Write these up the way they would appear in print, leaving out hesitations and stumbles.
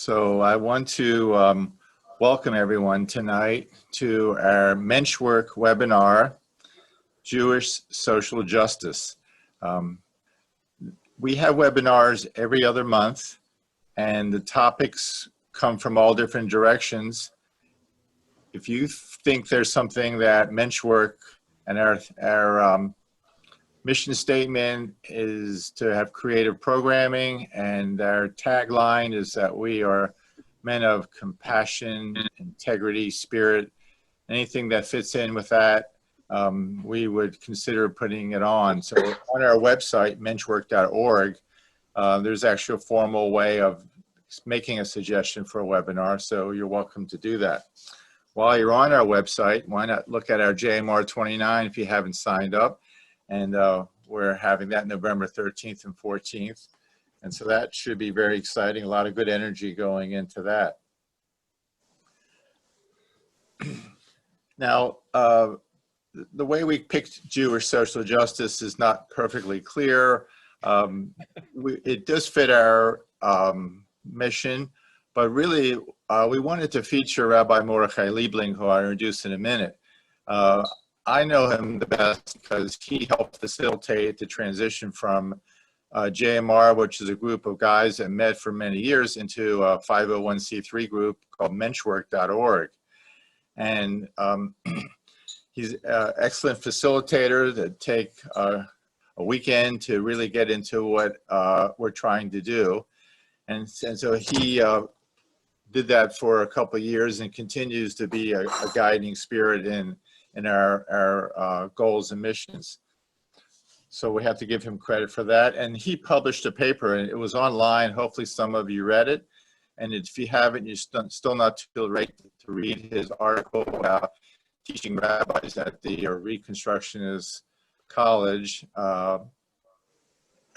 So I want to welcome everyone tonight to our Menschwork webinar, Jewish Social Justice. We have webinars every other month, and the topics come from all different directions. If you think there's something that Menschwork and our mission statement is to have creative programming, and our tagline is that we are men of compassion, integrity, spirit. Anything that fits in with that, we would consider putting it on. So on our website, menschwork.org, there's actually a formal way of making a suggestion for a webinar, so you're welcome to do that. While you're on our website, why not look at our JMR 29 if you haven't signed up? And we're having that November 13th and 14th. And so that should be very exciting. A lot of good energy going into that. Now, the way we picked Jewish social justice is not perfectly clear. It does fit our mission, but really we wanted to feature Rabbi Mordechai Liebling, who I'll introduce in a minute. I know him the best because he helped facilitate the transition from JMR, which is a group of guys that met for many years, into a 501c3 group called Menschwork.org. And he's an excellent facilitator that take a weekend to really get into what we're trying to do. And so he did that for a couple of years and continues to be a guiding spirit in our goals and missions. So we have to give him credit for that. And he published a paper, and it was online. Hopefully some of you read it. And if you haven't, you're still not too late to read his article about teaching rabbis at the Reconstructionist College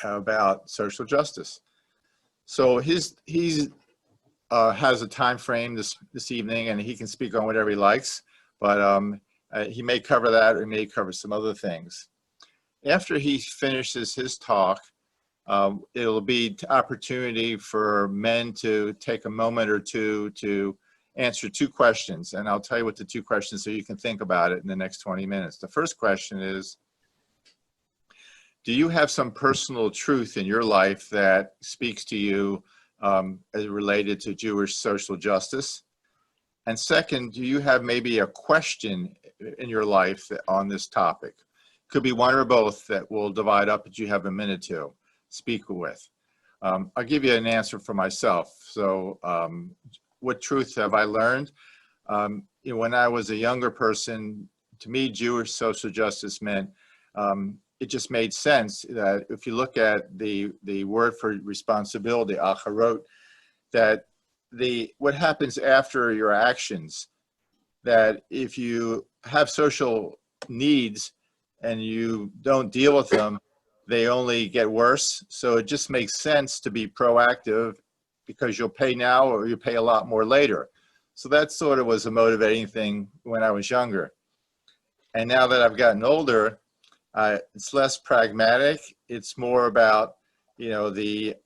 about social justice. So he has a time frame this evening, and he can speak on whatever he likes, but he may cover that, or he may cover some other things. After he finishes his talk, it'll be opportunity for men to take a moment or two to answer two questions. And I'll tell you what the two questions so you can think about it in the next 20 minutes. The first question is, do you have some personal truth in your life that speaks to you as related to Jewish social justice? And second, do you have maybe a question in your life on this topic? Could be one or both that will divide up that you have a minute to speak with. I'll give you an answer for myself. So what truth have I learned? When I was a younger person, to me, Jewish social justice meant, it just made sense that if you look at the word for responsibility, acharot, that what happens after your actions, that if you have social needs and you don't deal with them, they only get worse. So it just makes sense to be proactive because you'll pay now or you pay a lot more later. So that sort of was a motivating thing when I was younger. And now that I've gotten older, it's less pragmatic. It's more about, the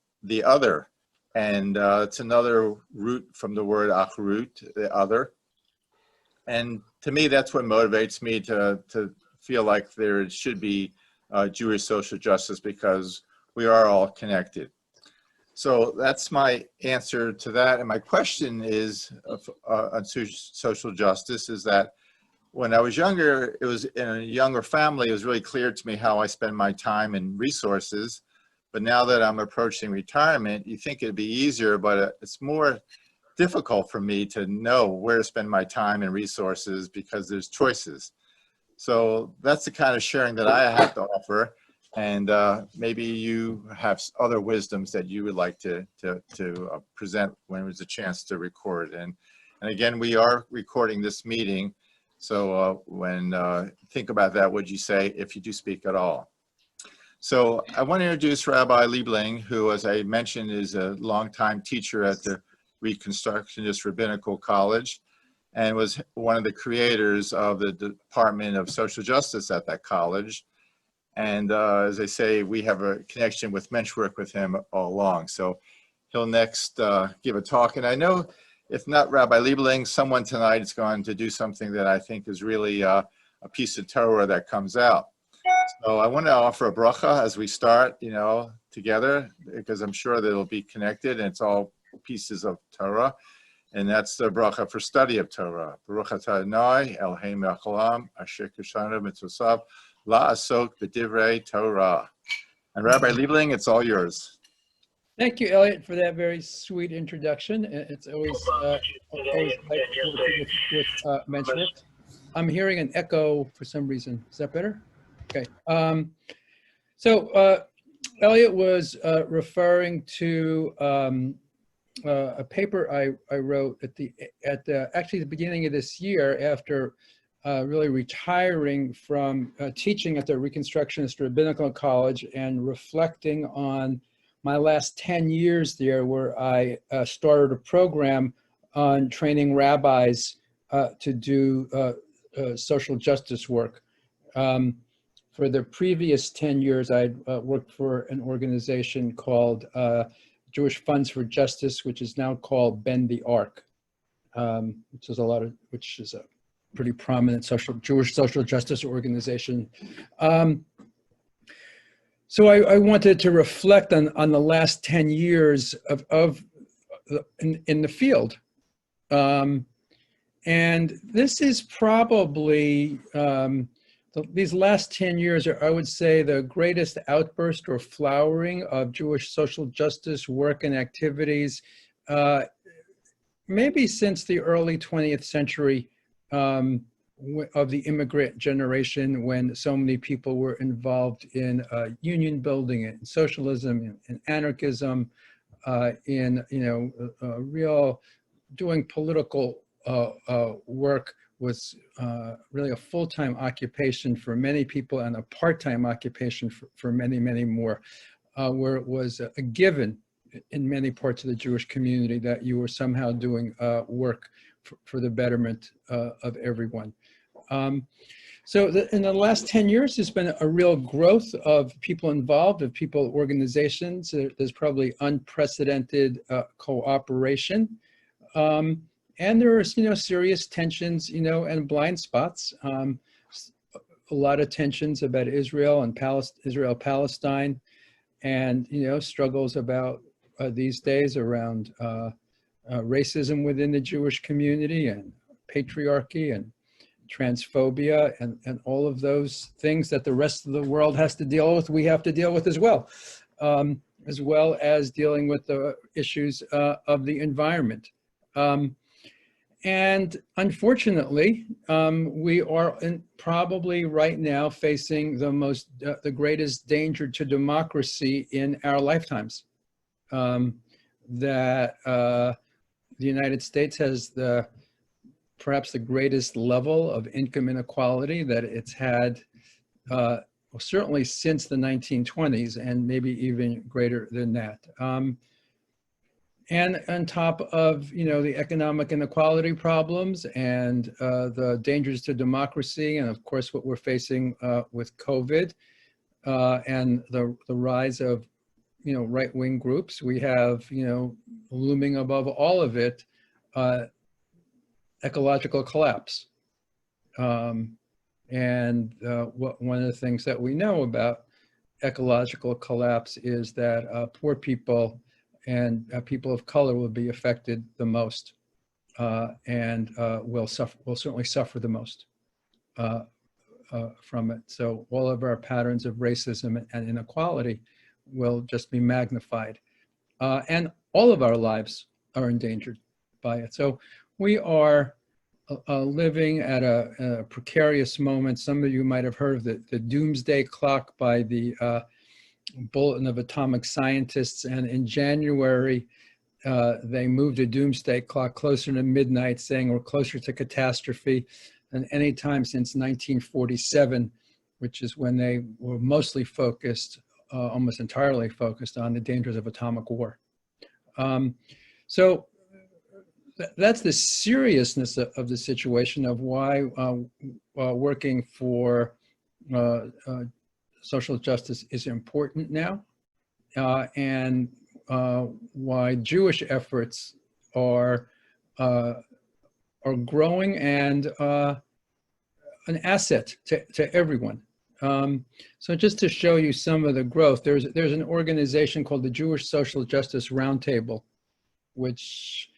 other. And it's another root from the word acharut, the other. And to me, that's what motivates me to feel like there should be Jewish social justice, because we are all connected. So that's my answer to that. And my question is on social justice is that when I was younger, it was in a younger family, it was really clear to me how I spend my time and resources. But now that I'm approaching retirement, you think it'd be easier, but it's more difficult for me to know where to spend my time and resources because there's choices. So that's the kind of sharing that I have to offer. And maybe you have other wisdoms that you would like to present when there's a chance to record. And again, we are recording this meeting. So think about that, would you say, if you do speak at all. So I want to introduce Rabbi Liebling, who, as I mentioned, is a longtime teacher at the Reconstructionist Rabbinical College and was one of the creators of the Department of Social Justice at that college. And as I say, we have a connection with Menschwork with him all along. So he'll next give a talk. And I know, if not Rabbi Liebling, someone tonight is going to do something that I think is really a piece of Torah that comes out. So I want to offer a bracha as we start, together, because I'm sure that it'll be connected and it's all pieces of Torah. And that's the bracha for study of Torah. Baruch atah Adonai Eloheinu melech haolam asher kishanu mitzvosav la'asok b'divrei Torah. And Rabbi Liebling, it's all yours. Thank you, Elliot, for that very sweet introduction. It's always nice working with Menschwork. I'm hearing an echo for some reason. Is that better? Okay. So Elliot was referring to a paper I wrote at actually the beginning of this year, after really retiring from teaching at the Reconstructionist Rabbinical College and reflecting on my last 10 years there, where I started a program on training rabbis to do social justice work. For the previous 10 years, I'd worked for an organization called Jewish Funds for Justice, which is now called Bend the Arc, which is a pretty prominent Jewish social justice organization. So I wanted to reflect on the last 10 years in the field. And this is probably, these last 10 years are, I would say, the greatest outburst or flowering of Jewish social justice work and activities, maybe since the early 20th century, of the immigrant generation, when so many people were involved in union building and socialism and anarchism, in real doing political work was really a full-time occupation for many people and a part-time occupation for many, many more, where it was a given in many parts of the Jewish community that you were somehow doing work for the betterment of everyone. So in the last 10 years, there's been a real growth of people involved, of people, organizations. There's probably unprecedented cooperation. And there are, serious tensions, and blind spots. A lot of tensions about Israel and Palestine, and, struggles about these days around racism within the Jewish community and patriarchy and transphobia and all of those things that the rest of the world has to deal with, we have to deal with as well as dealing with the issues of the environment. And unfortunately, we are probably right now facing the greatest danger to democracy in our lifetimes. That the United States has perhaps the greatest level of income inequality that it's had, certainly since the 1920s, and maybe even greater than that. And on top of, the economic inequality problems and the dangers to democracy, and of course what we're facing with COVID and the rise of, right-wing groups, we have, looming above all of it, ecological collapse. And one of the things that we know about ecological collapse is that poor people and people of color will be affected the most, and will certainly suffer the most from it. So all of our patterns of racism and inequality will just be magnified, and all of our lives are endangered by it. So we are living at a precarious moment. Some of you might have heard of the doomsday clock by the Bulletin of Atomic Scientists, and in January they moved the doomsday clock closer to midnight, saying we're closer to catastrophe than any time since 1947, which is when they were mostly focused, almost entirely focused, on the dangers of atomic war. So that's the seriousness of the situation, of why working for social justice is important now. And why Jewish efforts are growing and an asset to everyone. So just to show you some of the growth, there's an organization called the Jewish Social Justice Roundtable, which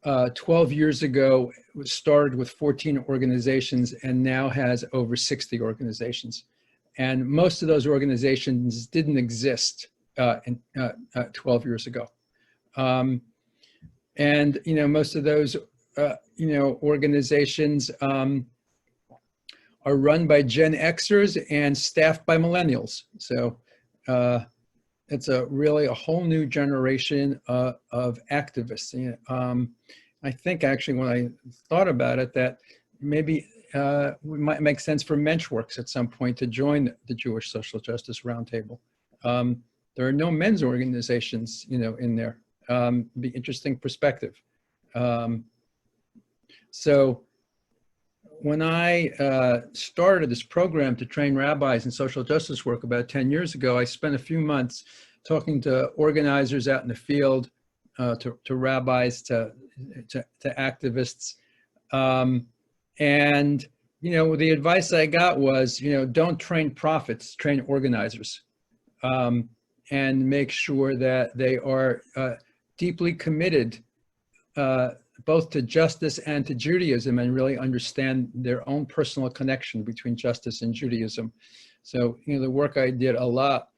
12 years ago was started with 14 organizations and now has over 60 organizations. And most of those organizations didn't exist 12 years ago. And, most of those, organizations are run by Gen Xers and staffed by millennials. So it's really a whole new generation of activists. I think actually when I thought about it that maybe it might make sense for Menschworks at some point to join the Jewish Social Justice Roundtable. There are no men's organizations, in there. Be interesting perspective. So when I started this program to train rabbis in social justice work about 10 years ago, I spent a few months talking to organizers out in the field, to rabbis, to activists. And, the advice I got was, don't train prophets, train organizers. And make sure that they are deeply committed both to justice and to Judaism, and really understand their own personal connection between justice and Judaism. So, the work I did a lot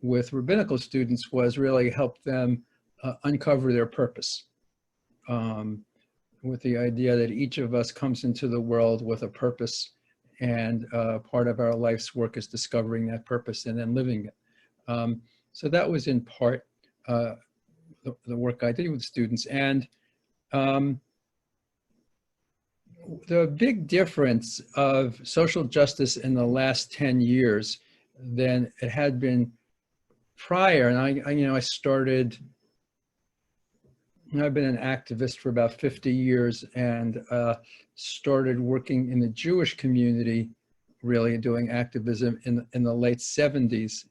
with rabbinical students was really help them uncover their purpose, with the idea that each of us comes into the world with a purpose, and part of our life's work is discovering that purpose and then living it. So that was in part the work I did with students. And the big difference of social justice in the last 10 years than it had been prior, and I've been an activist for about 50 years and started working in the Jewish community, really doing activism in the late 70s.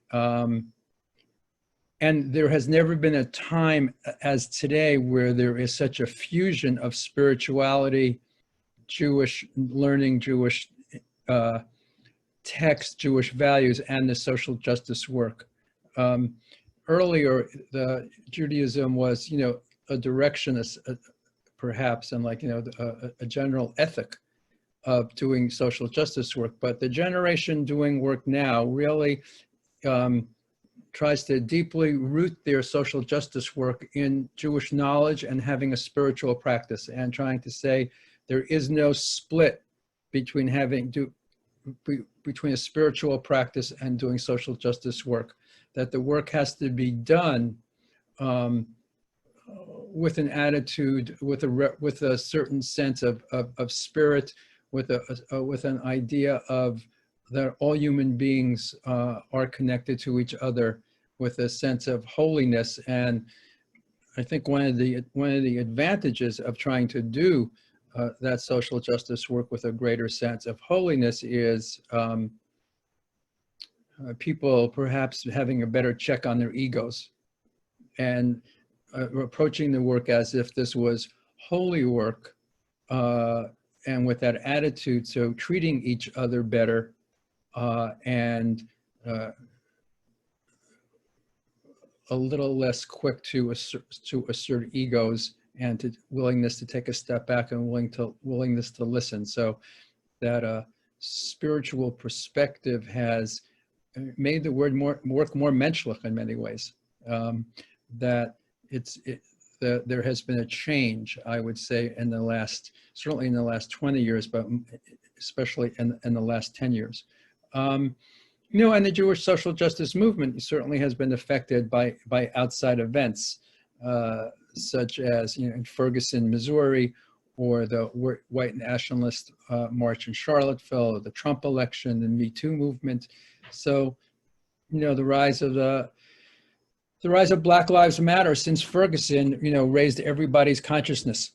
And there has never been a time as today where there is such a fusion of spirituality, Jewish learning, Jewish text, Jewish values, and the social justice work. Earlier, the Judaism was, a direction, perhaps, and a general ethic of doing social justice work. But the generation doing work now really tries to deeply root their social justice work in Jewish knowledge and having a spiritual practice, and trying to say there is no split between between a spiritual practice and doing social justice work, that the work has to be done with an attitude, with a certain sense of spirit, with an idea of that all human beings are connected to each other, with a sense of holiness. And I think one of the advantages of trying to do that social justice work with a greater sense of holiness is people perhaps having a better check on their egos, and approaching the work as if this was holy work, and with that attitude, so treating each other better, and a little less quick to assert egos, and to willingness to take a step back, and willingness to listen. So that spiritual perspective has made the work more menschlich in many ways. That there has been a change, I would say, certainly in the last 20 years, but especially in the last 10 years. And the Jewish social justice movement certainly has been affected by outside events, such as in Ferguson, Missouri, or the white nationalist march in Charlottesville, or the Trump election, the Me Too movement. So, the rise of Black Lives Matter since Ferguson, raised everybody's consciousness.